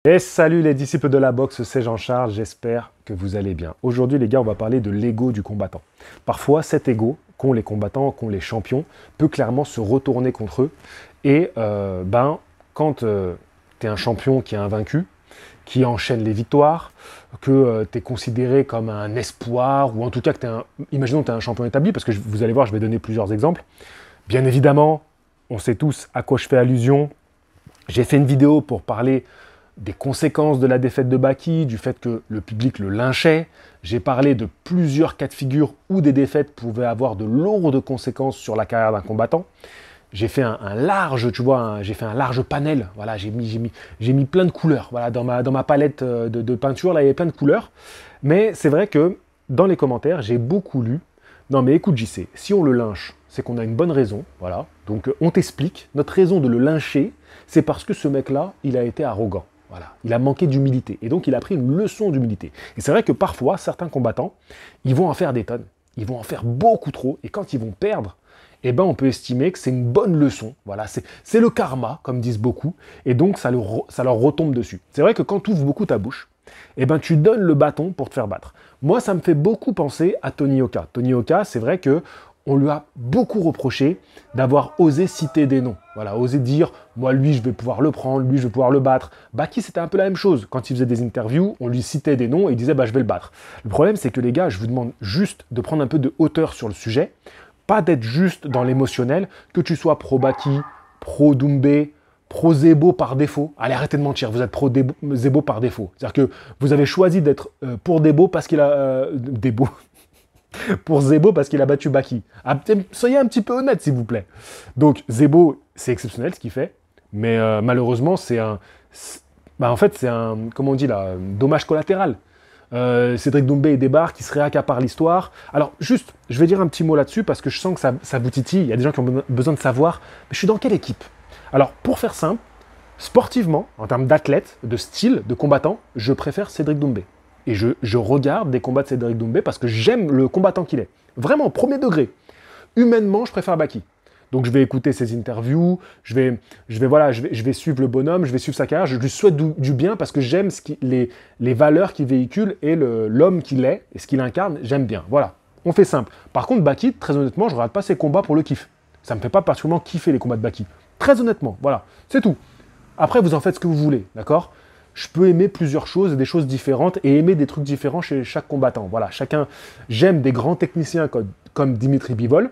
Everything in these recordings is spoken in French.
Et salut les disciples de la boxe, c'est Jean-Charles, j'espère que vous allez bien. Aujourd'hui les gars, on va parler de l'ego du combattant. Parfois cet ego qu'ont les combattants, qu'ont les champions, peut clairement se retourner contre eux. Et quand tu es un champion qui est invaincu, qui enchaîne les victoires, que tu es considéré comme un espoir, ou en tout cas que imaginons que tu es un champion établi, parce que vous allez voir, je vais donner plusieurs exemples. Bien évidemment, on sait tous à quoi je fais allusion. J'ai fait une vidéo pour parler des conséquences de la défaite de Baki, du fait que le public le lynchait. J'ai parlé de plusieurs cas de figure où des défaites pouvaient avoir de lourdes conséquences sur la carrière d'un combattant. J'ai fait un large, tu vois, j'ai fait un large panel. Voilà, j'ai mis plein de couleurs. Voilà, dans ma palette de peinture, là, il y avait plein de couleurs. Mais c'est vrai que dans les commentaires, j'ai beaucoup lu. Non, mais écoute, JC, si on le lynche, c'est qu'on a une bonne raison. Voilà. Donc, on t'explique. Notre raison de le lyncher, c'est parce que ce mec-là, il a été arrogant. Voilà, il a manqué d'humilité. Et donc, il a pris une leçon d'humilité. Et c'est vrai que parfois, certains combattants, ils vont en faire des tonnes. Ils vont en faire beaucoup trop. Et quand ils vont perdre, eh ben, on peut estimer que c'est une bonne leçon. Voilà, c'est le karma, comme disent beaucoup. Et donc, ça leur retombe dessus. C'est vrai que quand tu ouvres beaucoup ta bouche, eh ben, tu donnes le bâton pour te faire battre. Moi, ça me fait beaucoup penser à Tony Oka. Tony Oka, c'est vrai que on lui a beaucoup reproché d'avoir osé citer des noms. Voilà, osé dire, moi, lui, je vais pouvoir le prendre, lui, je vais pouvoir le battre. Baki, c'était un peu la même chose. Quand il faisait des interviews, on lui citait des noms et il disait, je vais le battre. Le problème, c'est que les gars, je vous demande juste de prendre un peu de hauteur sur le sujet, pas d'être juste dans l'émotionnel, que tu sois pro Baki, pro Doumbé, pro Zebo par défaut. Allez, arrêtez de mentir, vous êtes pro Zebo par défaut. C'est-à-dire que vous avez choisi d'être pour Debo parce qu'il a... Debo pour Zebo parce qu'il a battu Baki. Soyez un petit peu honnête, s'il vous plaît. Donc, Zebo, c'est exceptionnel ce qu'il fait, mais malheureusement, c'est un... comment on dit là, dommage collatéral. Cédric Doumbé et Débar qui se réaccaparent l'histoire. Alors, juste, je vais dire un petit mot là-dessus parce que je sens que ça vous titille. Il y a des gens qui ont besoin de savoir, mais je suis dans quelle équipe? Alors, pour faire simple, sportivement, en termes d'athlète, de style, de combattant, je préfère Cédric Doumbé. Et je regarde des combats de Cédric Doumbé parce que j'aime le combattant qu'il est. Vraiment, premier degré. Humainement, je préfère Baki. Donc je vais écouter ses interviews, je vais suivre le bonhomme, je vais suivre sa carrière, je lui souhaite du bien parce que j'aime les valeurs qu'il véhicule et l'homme qu'il est et ce qu'il incarne, j'aime bien. Voilà, on fait simple. Par contre, Baki, très honnêtement, je ne regarde pas ses combats pour le kiff. Ça ne me fait pas particulièrement kiffer les combats de Baki. Très honnêtement, voilà, c'est tout. Après, vous en faites ce que vous voulez, d'accord ? Je peux aimer plusieurs choses et des choses différentes et aimer des trucs différents chez chaque combattant. Voilà, j'aime des grands techniciens comme Dimitri Bivol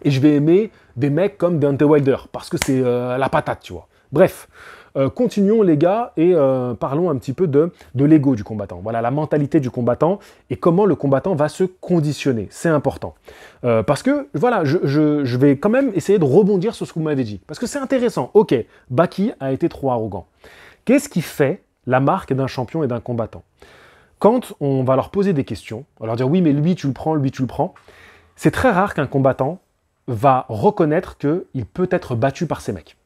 et je vais aimer des mecs comme Deontay Wilder parce que c'est la patate, tu vois. Bref, continuons les gars et parlons un petit peu de l'ego du combattant. Voilà, la mentalité du combattant et comment le combattant va se conditionner. C'est important. Parce que, voilà, je vais quand même essayer de rebondir sur ce que vous m'avez dit. Parce que c'est intéressant. Ok, Baki a été trop arrogant. Qu'est-ce qui fait la marque d'un champion et d'un combattant? Quand on va leur poser des questions, on va leur dire oui, mais lui tu le prends, c'est très rare qu'un combattant va reconnaître qu'il peut être battu par ces mecs.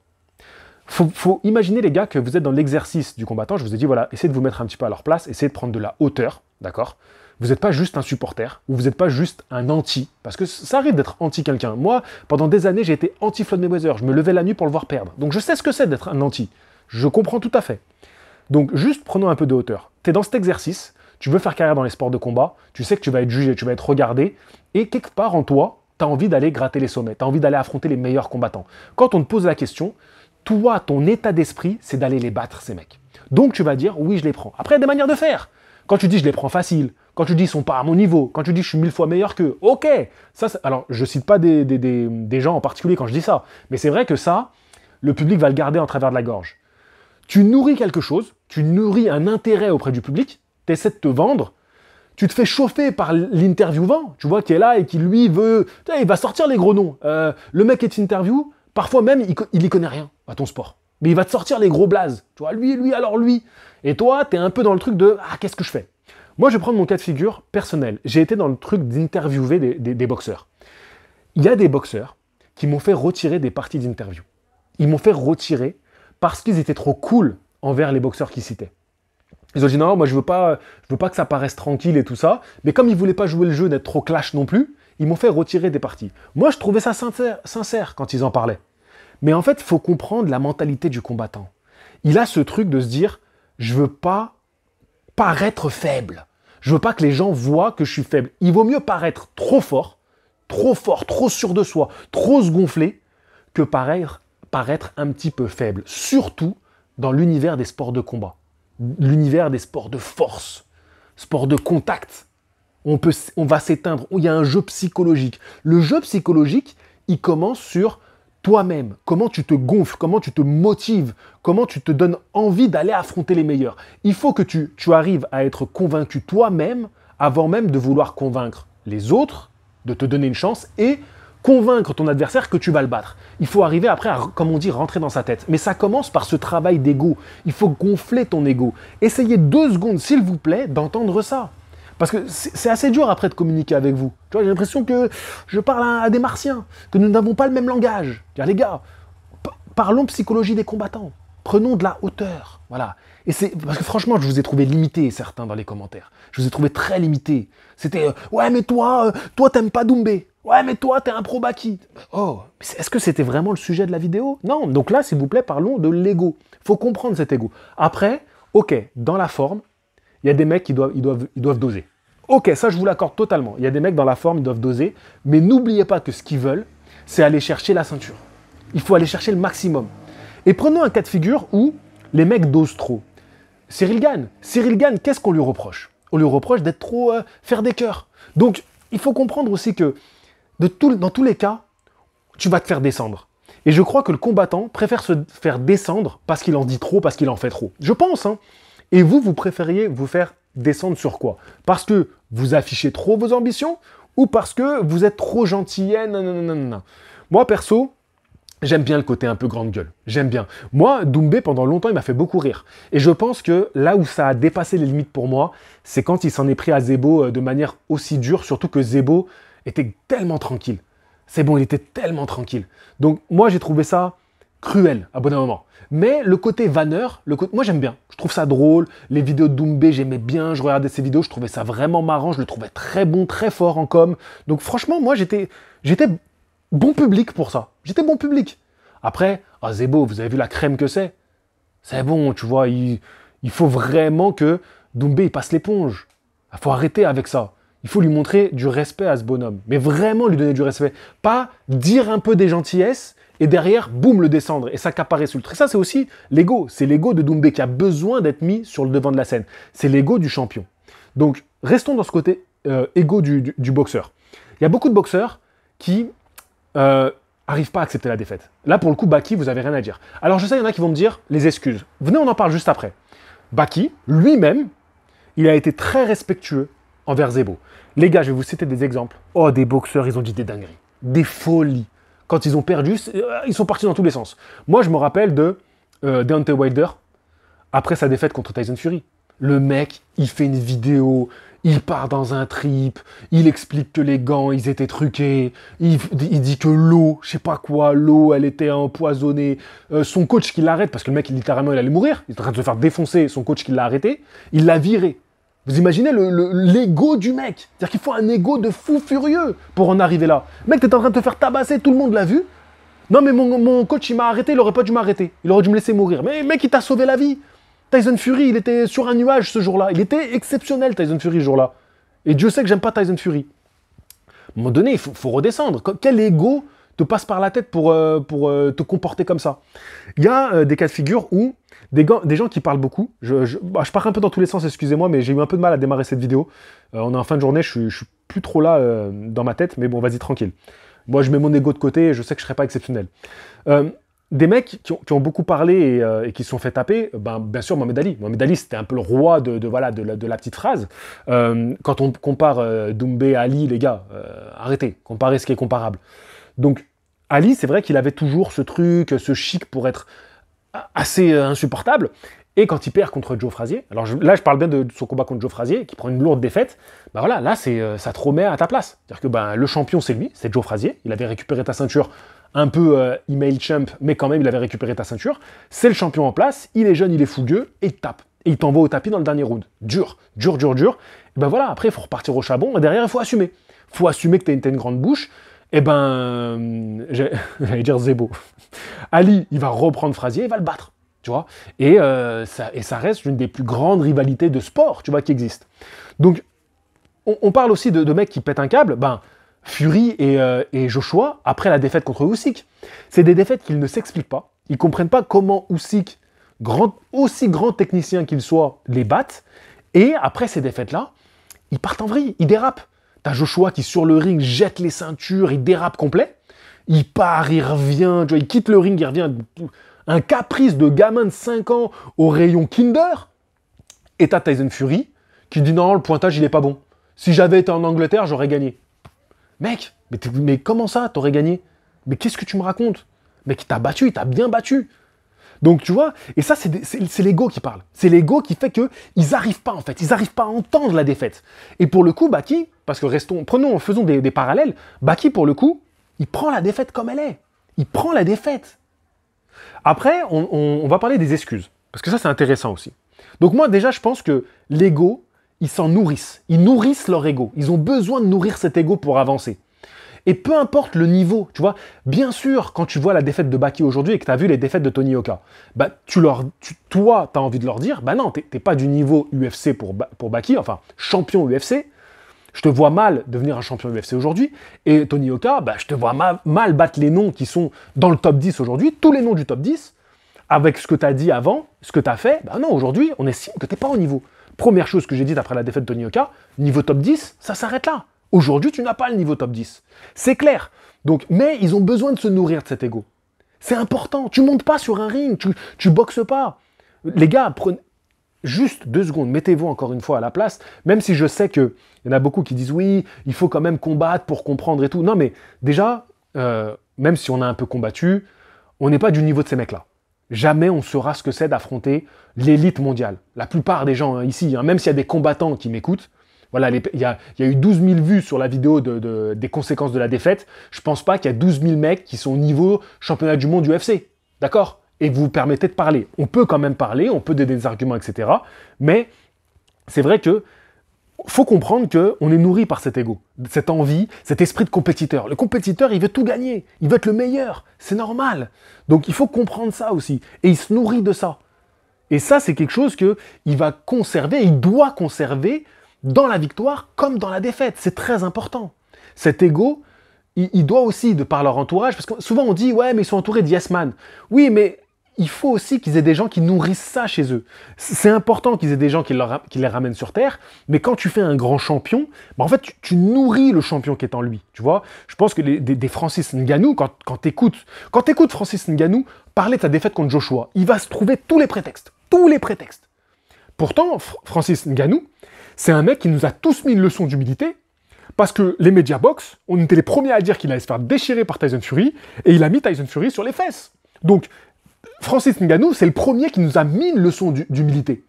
Faut imaginer les gars que vous êtes dans l'exercice du combattant, je vous ai dit voilà, essayez de vous mettre un petit peu à leur place, essayez de prendre de la hauteur, d'accord? Vous n'êtes pas juste un supporter, ou vous n'êtes pas juste un anti, parce que ça arrive d'être anti quelqu'un. Moi, pendant des années, j'ai été anti-Floyd Mayweather, je me levais la nuit pour le voir perdre. Donc je sais ce que c'est d'être un anti. Je comprends tout à fait. Donc, juste prenons un peu de hauteur. Tu es dans cet exercice, tu veux faire carrière dans les sports de combat, tu sais que tu vas être jugé, tu vas être regardé, et quelque part en toi, tu as envie d'aller gratter les sommets, tu as envie d'aller affronter les meilleurs combattants. Quand on te pose la question, toi, ton état d'esprit, c'est d'aller les battre, ces mecs. Donc, tu vas dire, oui, je les prends. Après, il y a des manières de faire. Quand tu dis, je les prends facile, quand tu dis, ils sont pas à mon niveau, quand tu dis, je suis 1000 fois meilleur qu'eux, ok. Alors, je cite pas des gens en particulier quand je dis ça, mais c'est vrai que ça, le public va le garder en travers de la gorge. Tu nourris quelque chose, tu nourris un intérêt auprès du public, tu essaies de te vendre, tu te fais chauffer par l'interviewant, tu vois, qui est là et qui lui veut... Il va sortir les gros noms. Le mec est interview, parfois même, il y connaît rien à ton sport. Mais il va te sortir les gros blazes. Tu vois, lui, alors lui. Et toi, tu es un peu dans le truc de « Ah, qu'est-ce que je fais ?» Moi, je vais prendre mon cas de figure personnel. J'ai été dans le truc d'interviewer des boxeurs. Il y a des boxeurs qui m'ont fait retirer des parties d'interview. Ils m'ont fait retirer parce qu'ils étaient trop cool envers les boxeurs qu'ils citaient. Ils ont dit non, moi je veux pas que ça paraisse tranquille et tout ça, mais comme ils voulaient pas jouer le jeu d'être trop clash non plus, ils m'ont fait retirer des parties. Moi je trouvais ça sincère quand ils en parlaient. Mais en fait, il faut comprendre la mentalité du combattant. Il a ce truc de se dire, je veux pas paraître faible. Je veux pas que les gens voient que je suis faible. Il vaut mieux paraître trop fort, trop sûr de soi, trop se gonfler, que paraître un petit peu faible. Surtout dans l'univers des sports de combat, l'univers des sports de force, sports de contact. On va s'éteindre. Il y a un jeu psychologique. Le jeu psychologique, il commence sur toi-même. Comment tu te gonfles, comment tu te motives, comment tu te donnes envie d'aller affronter les meilleurs. Il faut que tu arrives à être convaincu toi-même avant même de vouloir convaincre les autres, de te donner une chance et convaincre ton adversaire que tu vas le battre. Il faut arriver après à, comme on dit, rentrer dans sa tête. Mais ça commence par ce travail d'ego. Il faut gonfler ton ego. Essayez 2 secondes, s'il vous plaît, d'entendre ça. Parce que c'est assez dur après de communiquer avec vous. Tu vois, j'ai l'impression que je parle à des martiens, que nous n'avons pas le même langage. Les gars, parlons psychologie des combattants. Prenons de la hauteur. Voilà. Et parce que franchement, je vous ai trouvé limité, certains, dans les commentaires. Je vous ai trouvé très limité. C'était ouais, mais toi, t'aimes pas Doumbé. Ouais, mais toi, t'es un pro Baki. Oh, est-ce que c'était vraiment le sujet de la vidéo? Non. Donc là, s'il vous plaît, parlons de l'ego. Il faut comprendre cet ego. Après, ok, dans la forme, il y a des mecs qui doivent doser. Ok, ça je vous l'accorde totalement. Il y a des mecs dans la forme, ils doivent doser. Mais n'oubliez pas que ce qu'ils veulent, c'est aller chercher la ceinture. Il faut aller chercher le maximum. Et prenons un cas de figure où les mecs dosent trop. Cyril Gane, qu'est-ce qu'on lui reproche? On lui reproche d'être trop faire des cœurs. Donc, il faut comprendre aussi que dans tous les cas, tu vas te faire descendre. Et je crois que le combattant préfère se faire descendre parce qu'il en dit trop, parce qu'il en fait trop. Je pense, hein. Et vous préfériez vous faire descendre sur quoi? Parce que vous affichez trop vos ambitions ou parce que vous êtes trop gentillet? Non. Moi, perso, j'aime bien le côté un peu grande gueule. J'aime bien. Moi, Doumbé, pendant longtemps, il m'a fait beaucoup rire. Et je pense que là où ça a dépassé les limites pour moi, c'est quand il s'en est pris à Zebo de manière aussi dure, surtout que Zebo était tellement tranquille. C'est bon, il était tellement tranquille. Donc, moi, j'ai trouvé ça cruel, à bon moment. Mais le côté vanneur, moi j'aime bien. Je trouve ça drôle. Les vidéos de Doumbé, j'aimais bien. Je regardais ses vidéos, je trouvais ça vraiment marrant. Je le trouvais très bon, très fort en com. Donc franchement, moi j'étais bon public pour ça. J'étais bon public. Après, Zebo, vous avez vu la crème que c'est? C'est bon, tu vois. Il faut vraiment que Doumbé il passe l'éponge. Il faut arrêter avec ça. Il faut lui montrer du respect à ce bonhomme. Mais vraiment lui donner du respect. Pas dire un peu des gentillesses et derrière, boum, le descendre et s'accaparer sur le truc. Ça, c'est aussi l'ego. C'est l'ego de Doumbé qui a besoin d'être mis sur le devant de la scène. C'est l'ego du champion. Donc, restons dans ce côté ego du boxeur. Il y a beaucoup de boxeurs qui n'arrivent pas à accepter la défaite. Là, pour le coup, Baki, vous n'avez rien à dire. Alors, je sais, il y en a qui vont me dire les excuses. Venez, on en parle juste après. Baki, lui-même, il a été très respectueux envers Zebo. Les gars, je vais vous citer des exemples. Oh, des boxeurs, ils ont dit des dingueries. Des folies. Quand ils ont perdu, ils sont partis dans tous les sens. Moi, je me rappelle de Deontay Wilder, après sa défaite contre Tyson Fury. Le mec, il fait une vidéo, il part dans un trip, il explique que les gants, ils étaient truqués, il dit que l'eau, je sais pas quoi, l'eau, elle était empoisonnée. Son coach qui l'arrête, parce que le mec, littéralement, il allait mourir, il est en train de se faire défoncer, son coach qui l'a arrêté, il l'a viré. Vous imaginez l'ego du mec? C'est-à-dire qu'il faut un ego de fou furieux pour en arriver là. Mec, t'es en train de te faire tabasser, tout le monde l'a vu. Non, mais mon coach, il m'a arrêté, il aurait pas dû m'arrêter. Il aurait dû me laisser mourir. Mais mec, il t'a sauvé la vie. Tyson Fury, il était sur un nuage ce jour-là. Il était exceptionnel, Tyson Fury, ce jour-là. Et Dieu sait que j'aime pas Tyson Fury. À un moment donné, il faut redescendre. Quel ego te passe par la tête pour te comporter comme ça? Il y a des cas de figure où des gens qui parlent beaucoup. Je pars un peu dans tous les sens, excusez-moi, mais j'ai eu un peu de mal à démarrer cette vidéo. On est en fin de journée, je suis plus trop là dans ma tête, mais bon, vas-y, tranquille. Moi, je mets mon ego de côté et je sais que je ne serai pas exceptionnel. Des mecs qui ont beaucoup parlé et qui se sont fait taper, bien sûr, Mohamed Ali. Mohamed Ali, c'était un peu le roi de la petite phrase. Quand on compare Doumbé à Ali, les gars, arrêtez, comparez ce qui est comparable. Donc, Ali, c'est vrai qu'il avait toujours ce truc, ce chic pour être assez insupportable. Et quand il perd contre Joe Frazier, alors là je parle bien de son combat contre Joe Frazier, qui prend une lourde défaite, voilà, là ça te remet à ta place. C'est-à-dire que le champion c'est lui, c'est Joe Frazier, il avait récupéré ta ceinture un peu email champ, mais quand même il avait récupéré ta ceinture, c'est le champion en place, il est jeune, il est fougueux, et il tape. Et il t'envoie au tapis dans le dernier round. Dur. Et voilà, après il faut repartir au charbon, et derrière il faut assumer. Il faut assumer que t'as une grande bouche, j'allais dire Zebo. Ali, il va reprendre Frazier, il va le battre. tu vois. Ça reste une des plus grandes rivalités de sport, tu vois, qui existe. Donc, on parle aussi de mecs qui pètent un câble. Ben, Fury et Joshua, après la défaite contre Usyk, c'est des défaites qu'ils ne s'expliquent pas. Ils comprennent pas comment Usyk, aussi grand technicien qu'il soit, les batte. Et après ces défaites-là, ils partent en vrille, ils dérapent. T'as Joshua qui, sur le ring, jette les ceintures, il dérape complet. Il part, il revient, tu vois, il quitte le ring, il revient. Un caprice de gamin de 5 ans au rayon Kinder. Et t'as Tyson Fury qui dit non, le pointage, il est pas bon. Si j'avais été en Angleterre, j'aurais gagné. Mec, mais comment ça, t'aurais gagné? Mais qu'est-ce que tu me racontes? Mec, il t'a battu, il t'a bien battu. Donc, tu vois, et ça, c'est l'ego qui parle. C'est l'ego qui fait qu'ils n'arrivent pas, en fait. Ils n'arrivent pas à entendre la défaite. Et pour le coup, Baki, parce que faisons des parallèles, Baki, pour le coup, il prend la défaite comme elle est. Il prend la défaite. Après, on va parler des excuses. Parce que ça, c'est intéressant aussi. Donc moi, déjà, je pense que l'ego, ils s'en nourrissent. Ils nourrissent leur ego. Ils ont besoin de nourrir cet ego pour avancer. Et peu importe le niveau, tu vois, bien sûr, quand tu vois la défaite de Baki aujourd'hui et que tu as vu les défaites de Tony Oka, bah, toi, tu as envie de leur dire, bah non, t'es pas du niveau UFC pour Baki, enfin, champion UFC, je te vois mal devenir un champion UFC aujourd'hui, et Tony Oka, bah, je te vois mal battre les noms qui sont dans le top 10 aujourd'hui, tous les noms du top 10, avec ce que tu as dit avant, ce que tu as fait, bah non, aujourd'hui, on estime que tu n'es pas au niveau. Première chose que j'ai dite après la défaite de Tony Oka, niveau top 10, ça s'arrête là. Aujourd'hui, tu n'as pas le niveau top 10. C'est clair. Donc, mais ils ont besoin de se nourrir de cet ego. C'est important. Tu montes pas sur un ring, tu boxes pas. Les gars, prenez juste 2 secondes, mettez-vous encore une fois à la place, même si je sais qu'il y en a beaucoup qui disent oui, il faut quand même combattre pour comprendre et tout. Non, mais déjà, même si on a un peu combattu, on n'est pas du niveau de ces mecs-là. Jamais on saura ce que c'est d'affronter l'élite mondiale. La plupart des gens ici, même s'il y a des combattants qui m'écoutent, voilà, il y a eu 12 000 vues sur la vidéo des conséquences de la défaite. Je pense pas qu'il y a 12 000 mecs qui sont au niveau championnat du monde UFC. D'accord? Et vous permettez de parler. On peut quand même parler, on peut donner des arguments, etc. Mais c'est vrai que faut comprendre qu'on est nourri par cet ego, cette envie, cet esprit de compétiteur. Le compétiteur, il veut tout gagner, il veut être le meilleur. C'est normal. Donc il faut comprendre ça aussi. Et il se nourrit de ça. Et ça, c'est quelque chose qu'il va conserver, il doit conserver dans la victoire comme dans la défaite. C'est très important. Cet ego, il doit aussi, de par leur entourage, parce que souvent on dit, ouais, mais ils sont entourés de yes man. Oui, mais il faut aussi qu'ils aient des gens qui nourrissent ça chez eux. C'est important qu'ils aient des gens qui les ramènent sur Terre, mais quand tu fais un grand champion, bah en fait, tu nourris le champion qui est en lui. Tu vois, je pense que des Francis Ngannou, quand t'écoutes Francis Ngannou parler de sa défaite contre Joshua, il va se trouver tous les prétextes. Tous les prétextes. Pourtant, Francis Ngannou, c'est un mec qui nous a tous mis une leçon d'humilité, parce que les médias box, on était les premiers à dire qu'il allait se faire déchirer par Tyson Fury, et il a mis Tyson Fury sur les fesses. Donc, Francis Ngannou, c'est le premier qui nous a mis une leçon d'humilité.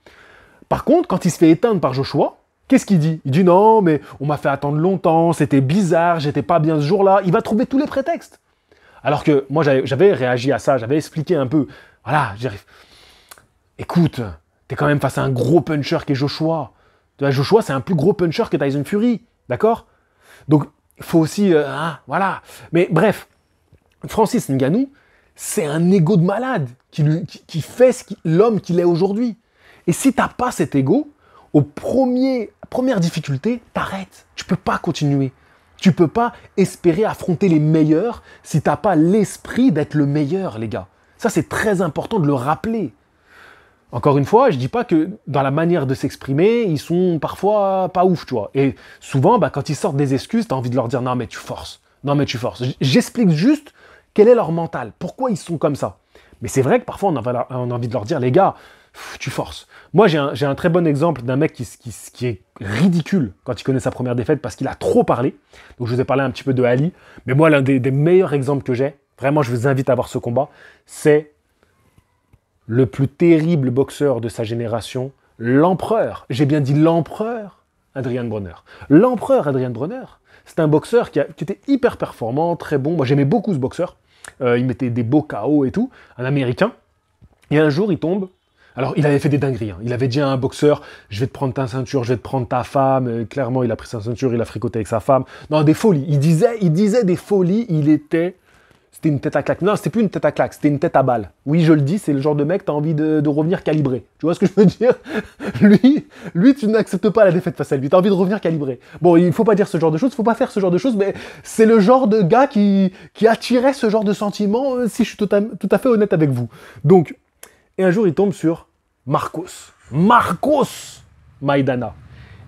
Par contre, quand il se fait éteindre par Joshua, qu'est-ce qu'il dit? Il dit non, mais on m'a fait attendre longtemps, c'était bizarre, j'étais pas bien ce jour-là. Il va trouver tous les prétextes. Alors que moi, j'avais réagi à ça, j'avais expliqué un peu. Voilà, écoute, t'es quand même face à un gros puncher qui est Joshua. Joshua, c'est un plus gros puncher que Tyson Fury, d'accord? Donc, il faut aussi... voilà. Mais bref, Francis Ngannou, c'est un ego de malade qui fait l'homme qu'il est aujourd'hui. Et si t'as pas cet ego, première difficulté, t'arrêtes. Tu peux pas continuer. Tu peux pas espérer affronter les meilleurs si t'as pas l'esprit d'être le meilleur, les gars. Ça, c'est très important de le rappeler. Encore une fois, je dis pas que dans la manière de s'exprimer, ils sont parfois pas ouf, tu vois. Et souvent, quand ils sortent des excuses, t'as envie de leur dire « Non, mais tu forces. Non, mais tu forces. » J'explique juste quel est leur mental, pourquoi ils sont comme ça. Mais c'est vrai que parfois, on a envie de leur dire « Les gars, tu forces. » Moi, j'ai un très bon exemple d'un mec qui est ridicule quand il connaît sa première défaite parce qu'il a trop parlé. Donc, je vous ai parlé un petit peu de Ali. Mais moi, l'un des meilleurs exemples que j'ai, vraiment, je vous invite à voir ce combat, c'est le plus terrible boxeur de sa génération, l'empereur. J'ai bien dit l'empereur Adrian Broner. L'empereur Adrian Broner, c'est un boxeur qui était hyper performant, très bon. Moi, j'aimais beaucoup ce boxeur. Il mettait des beaux KO et tout, un Américain. Et un jour, il tombe. Alors, il avait fait des dingueries. Il avait dit à un boxeur, je vais te prendre ta ceinture, je vais te prendre ta femme. Clairement, il a pris sa ceinture, il a fricoté avec sa femme. Non, des folies. Il disait des folies. C'était une tête à claque. Non, c'était plus une tête à claque, c'était une tête à balle. Oui, je le dis, c'est le genre de mec, t'as envie de revenir calibré. Tu vois ce que je veux dire? Lui, tu n'acceptes pas la défaite face à lui. T'as envie de revenir calibré. Bon, il faut pas dire ce genre de choses, faut pas faire ce genre de choses, mais c'est le genre de gars qui attirait ce genre de sentiment, si je suis tout à fait honnête avec vous. Donc, et un jour, il tombe sur Marcos Maidana.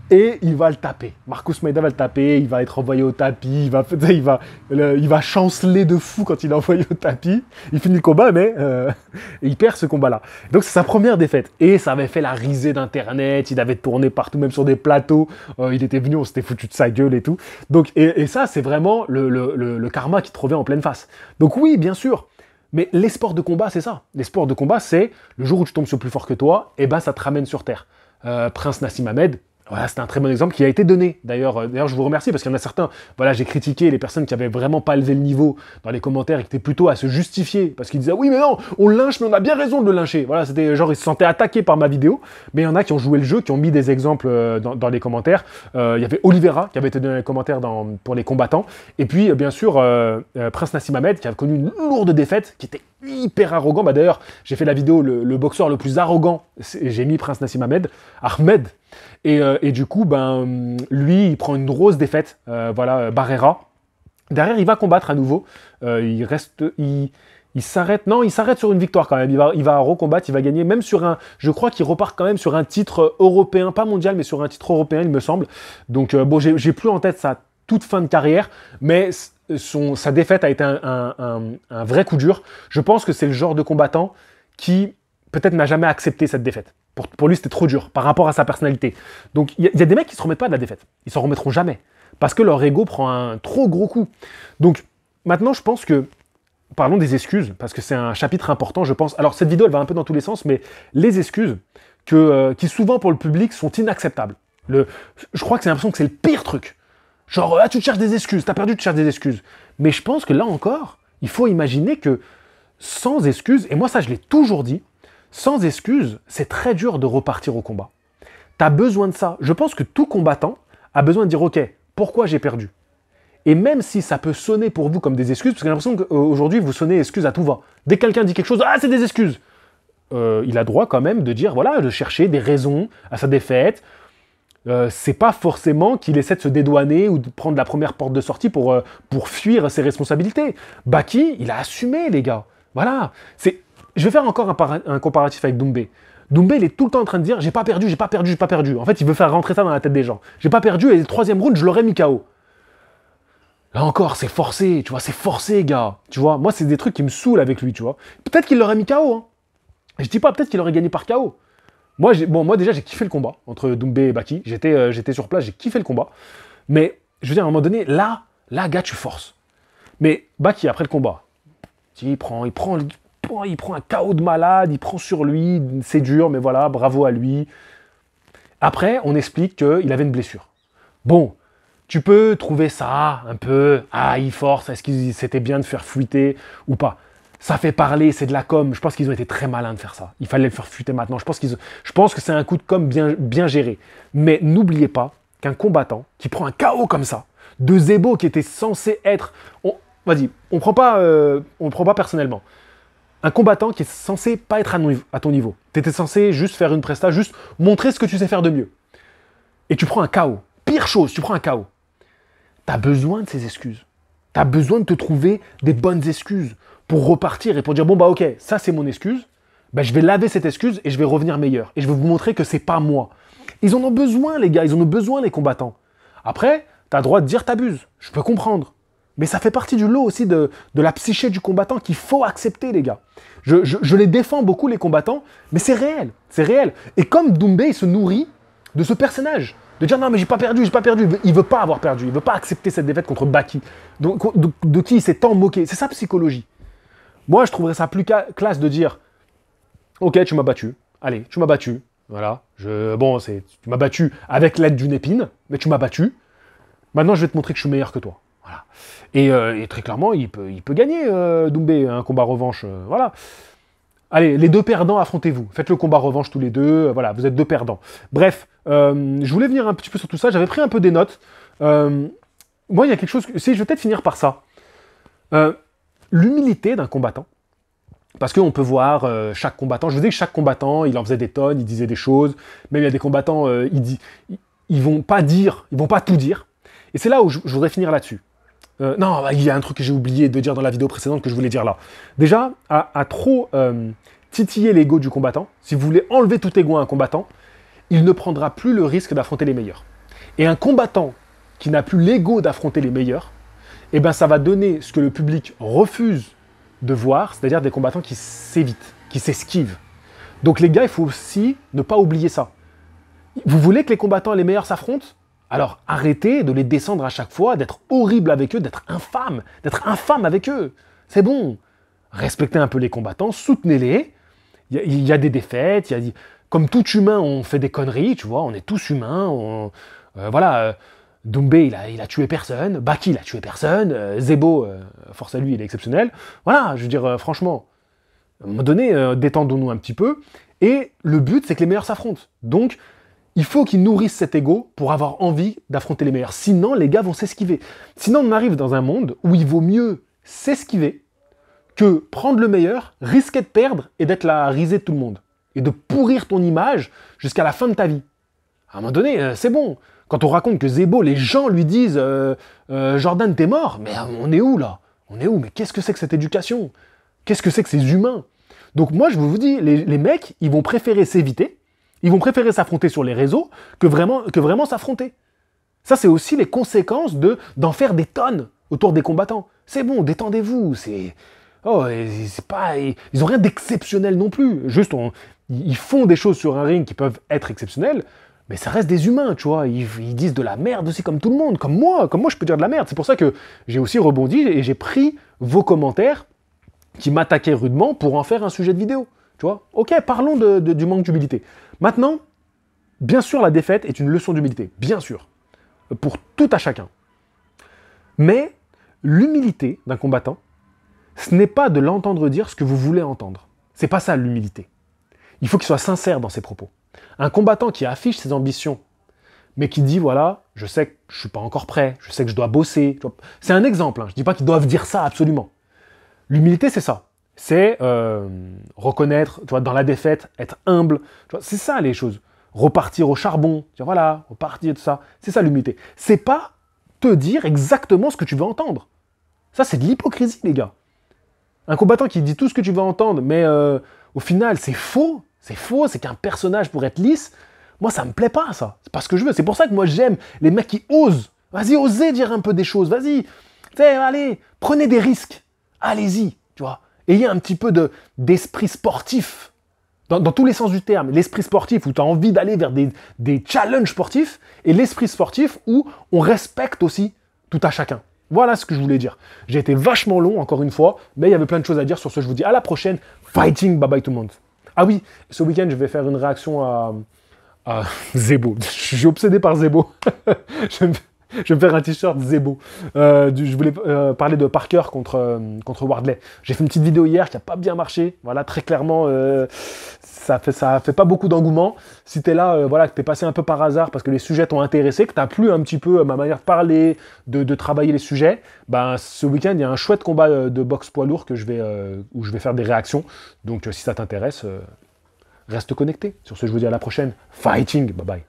Et il va le taper. Marcos Maidana va le taper, il va être envoyé au tapis, il va chanceler de fou quand il est envoyé au tapis. Il finit le combat, mais il perd ce combat-là. Donc c'est sa première défaite. Et ça avait fait la risée d'Internet, il avait tourné partout, même sur des plateaux. Il était venu, on s'était foutu de sa gueule et tout. Donc, et ça, c'est vraiment le karma qui te revient en pleine face. Donc oui, bien sûr. Mais les sports de combat, c'est ça. Les sports de combat, c'est le jour où tu tombes sur plus fort que toi, et ben ça te ramène sur terre. Prince Nassim Hamed, voilà, c'est un très bon exemple qui a été donné. D'ailleurs, je vous remercie parce qu'il y en a certains. Voilà, j'ai critiqué les personnes qui avaient vraiment pas élevé le niveau dans les commentaires et qui étaient plutôt à se justifier parce qu'ils disaient oui mais non, on lynche mais on a bien raison de le lyncher. Voilà, c'était genre ils se sentaient attaqués par ma vidéo. Mais il y en a qui ont joué le jeu, qui ont mis des exemples dans les commentaires. Il y avait Oliveira qui avait été donné dans les commentaires pour les combattants. Et puis bien sûr Prince Nassim Hamed qui a connu une lourde défaite, qui était hyper arrogant. Bah d'ailleurs, j'ai fait la vidéo le boxeur le plus arrogant. J'ai mis Prince Nassim Ahmed. Et du coup, ben, lui, il prend une grosse défaite. Voilà, Barrera. Derrière, il va combattre à nouveau. Il s'arrête. Non, il s'arrête sur une victoire quand même. Il va recombattre, il va gagner. Même sur un. Je crois qu'il repart quand même sur un titre européen, pas mondial, mais sur un titre européen, il me semble. Donc, bon, j'ai plus en tête sa toute fin de carrière, mais sa défaite a été un vrai coup dur. Je pense que c'est le genre de combattant qui peut-être n'a jamais accepté cette défaite. Pour lui, c'était trop dur par rapport à sa personnalité. Donc, il y a des mecs qui ne se remettent pas de la défaite. Ils s'en remettront jamais. Parce que leur ego prend un trop gros coup. Donc, maintenant, je pense que... Parlons des excuses, parce que c'est un chapitre important, je pense. Alors, cette vidéo, elle va un peu dans tous les sens, mais les excuses, qui souvent, pour le public, sont inacceptables. Je crois que c'est l'impression que c'est le pire truc. Genre, tu te cherches des excuses, t'as perdu, tu te cherches des excuses. Mais je pense que là encore, il faut imaginer que sans excuses, et moi ça je l'ai toujours dit, sans excuses, c'est très dur de repartir au combat. T'as besoin de ça. Je pense que tout combattant a besoin de dire, ok, pourquoi j'ai perdu? Et même si ça peut sonner pour vous comme des excuses, parce que j'ai l'impression qu'aujourd'hui vous sonnez excuses à tout va. Dès que quelqu'un dit quelque chose, ah c'est des excuses. Il a droit quand même de dire, voilà, de chercher des raisons à sa défaite. C'est pas forcément qu'il essaie de se dédouaner ou de prendre la première porte de sortie pour fuir ses responsabilités. Baki, il a assumé, les gars. Voilà. Je vais faire encore un comparatif avec Doumbé. Doumbé, il est tout le temps en train de dire « j'ai pas perdu, j'ai pas perdu, j'ai pas perdu ». En fait, il veut faire rentrer ça dans la tête des gens. J'ai pas perdu et le troisième round, je l'aurais mis KO. Là encore, c'est forcé, tu vois, c'est forcé, gars. Tu vois, moi, c'est des trucs qui me saoulent avec lui, tu vois. Peut-être qu'il l'aurait mis KO, hein. Je dis pas peut-être qu'il aurait gagné par KO. Moi déjà, j'ai kiffé le combat entre Doumbé et Baki. J'étais sur place, j'ai kiffé le combat. Mais, je veux dire, à un moment donné, là, gars, tu forces. Mais Baki, après le combat, il prend un KO de malade, il prend sur lui, c'est dur, mais voilà, bravo à lui. Après, on explique qu'il avait une blessure. Bon, tu peux trouver ça un peu, il force, est-ce que c'était bien de faire fuiter ou pas? Ça fait parler, c'est de la com. Je pense qu'ils ont été très malins de faire ça. Il fallait le faire fuiter maintenant. Je pense que c'est un coup de com bien géré. Mais n'oubliez pas qu'un combattant qui prend un KO comme ça, de Zebo qui était censé être... Vas-y, on prend pas personnellement. Un combattant qui est censé pas être à ton niveau. Tu étais censé juste faire une presta, juste montrer ce que tu sais faire de mieux. Et tu prends un KO. Pire chose, tu prends un KO. Tu as besoin de ces excuses. Tu as besoin de te trouver des bonnes excuses pour repartir et pour dire, bon bah ok, ça c'est mon excuse, bah, je vais laver cette excuse et je vais revenir meilleur. Et je vais vous montrer que c'est pas moi. Ils en ont besoin les gars, ils en ont besoin les combattants. Après, tu as le droit de dire t'abuses, je peux comprendre. Mais ça fait partie du lot aussi de la psyché du combattant qu'il faut accepter les gars. Je les défends beaucoup les combattants, mais c'est réel, c'est réel. Et comme Doumbé, il se nourrit de ce personnage. De dire non mais j'ai pas perdu. Il veut pas avoir perdu, il veut pas accepter cette défaite contre Baki, de qui il s'est tant moqué. C'est sa psychologie. Moi je trouverais ça plus classe de dire ok tu m'as battu, allez tu m'as battu, voilà. Tu m'as battu avec l'aide d'une épine, mais tu m'as battu. Maintenant je vais te montrer que je suis meilleur que toi. Voilà. Et très clairement il peut gagner Doumbé un combat revanche, voilà. Allez, les deux perdants, affrontez-vous. Faites le combat revanche tous les deux. Voilà, vous êtes deux perdants. Bref, je voulais venir un petit peu sur tout ça. J'avais pris un peu des notes. Moi, il y a quelque chose... je vais peut-être finir par ça. l'humilité d'un combattant, parce qu'on peut voir chaque combattant, je vous dis que chaque combattant, il en faisait des tonnes, il disait des choses, même il y a des combattants, ils vont pas tout dire, et c'est là où je voudrais finir là-dessus. Non, il y a un truc que j'ai oublié de dire dans la vidéo précédente que je voulais dire là. Déjà, à trop titiller l'ego du combattant, si vous voulez enlever tout ego à un combattant, il ne prendra plus le risque d'affronter les meilleurs. Et un combattant qui n'a plus l'ego d'affronter les meilleurs, eh ben ça va donner ce que le public refuse de voir, c'est-à-dire des combattants qui s'évitent, qui s'esquivent. Donc les gars, il faut aussi ne pas oublier ça. Vous voulez que les combattants les meilleurs s'affrontent? Alors arrêtez de les descendre à chaque fois, d'être horrible avec eux, d'être infâme avec eux. C'est bon. Respectez un peu les combattants, soutenez-les. Il y a des défaites, comme tout humain, on fait des conneries, tu vois, on est tous humains. Doumbé, il a tué personne, Baki, il a tué personne, Zebo, force à lui, il est exceptionnel. Voilà, je veux dire, franchement, à un moment donné, détendons-nous un petit peu. Et le but, c'est que les meilleurs s'affrontent. Donc, il faut qu'ils nourrissent cet ego pour avoir envie d'affronter les meilleurs. Sinon, les gars vont s'esquiver. Sinon, on arrive dans un monde où il vaut mieux s'esquiver que prendre le meilleur, risquer de perdre et d'être la risée de tout le monde. Et de pourrir ton image jusqu'à la fin de ta vie. À un moment donné, c'est bon. Quand on raconte que Zebo, les gens lui disent Jordan, t'es mort. Mais on est où là? On est où? Mais qu'est-ce que c'est que cette éducation? Qu'est-ce que c'est que ces humains? Donc moi, je vous dis, les mecs, ils vont préférer s'éviter, ils vont préférer s'affronter sur les réseaux que vraiment s'affronter. Ça, c'est aussi les conséquences d'en faire des tonnes autour des combattants. C'est bon, détendez-vous. Ils ont rien d'exceptionnel non plus. Juste, ils font des choses sur un ring qui peuvent être exceptionnelles, mais ça reste des humains, tu vois. Ils disent de la merde aussi comme tout le monde, comme moi je peux dire de la merde. C'est pour ça que j'ai aussi rebondi et j'ai pris vos commentaires qui m'attaquaient rudement pour en faire un sujet de vidéo. Tu vois. Ok, parlons du manque d'humilité. Maintenant, bien sûr, la défaite est une leçon d'humilité, bien sûr, pour tout à chacun. Mais l'humilité d'un combattant, ce n'est pas de l'entendre dire ce que vous voulez entendre. C'est pas ça l'humilité. Il faut qu'il soit sincère dans ses propos. Un combattant qui affiche ses ambitions, mais qui dit, voilà, je sais que je suis pas encore prêt, je sais que je dois bosser. C'est un exemple, hein. Je dis pas qu'ils doivent dire ça absolument. L'humilité, c'est ça. C'est reconnaître, tu vois, dans la défaite, être humble. C'est ça les choses. Repartir au charbon, tu vois, voilà, repartir de ça. C'est ça l'humilité. C'est pas te dire exactement ce que tu veux entendre. Ça, c'est de l'hypocrisie, les gars. Un combattant qui dit tout ce que tu veux entendre, mais au final, c'est faux. C'est faux, c'est qu'un personnage pour être lisse. Moi, ça me plaît pas, ça. C'est pas ce que je veux. C'est pour ça que moi, j'aime les mecs qui osent. Vas-y, osez dire un peu des choses. Vas-y. Allez, prenez des risques. Allez-y, tu vois. Ayez un petit peu d'esprit sportif. Dans tous les sens du terme. L'esprit sportif où tu as envie d'aller vers des challenges sportifs. Et l'esprit sportif où on respecte aussi tout à chacun. Voilà ce que je voulais dire. J'ai été vachement long, encore une fois, mais il y avait plein de choses à dire sur ce. Je vous dis à la prochaine. Fighting, bye bye tout le monde. Ah oui, ce week-end, je vais faire une réaction à Zebo. Je suis obsédé par Zebo. Je vais me faire un t-shirt Zebo. Je voulais parler de Parker contre Wardley. J'ai fait une petite vidéo hier qui n'a pas bien marché. Voilà, très clairement, ça fait pas beaucoup d'engouement. Si tu es là, voilà, que tu es passé un peu par hasard parce que les sujets t'ont intéressé, que tu as plu un petit peu ma manière de parler, de travailler les sujets, ben, ce week-end, il y a un chouette combat de boxe poids lourd où je vais faire des réactions. Donc, si ça t'intéresse, reste connecté. Sur ce, je vous dis à la prochaine. Fighting, bye bye.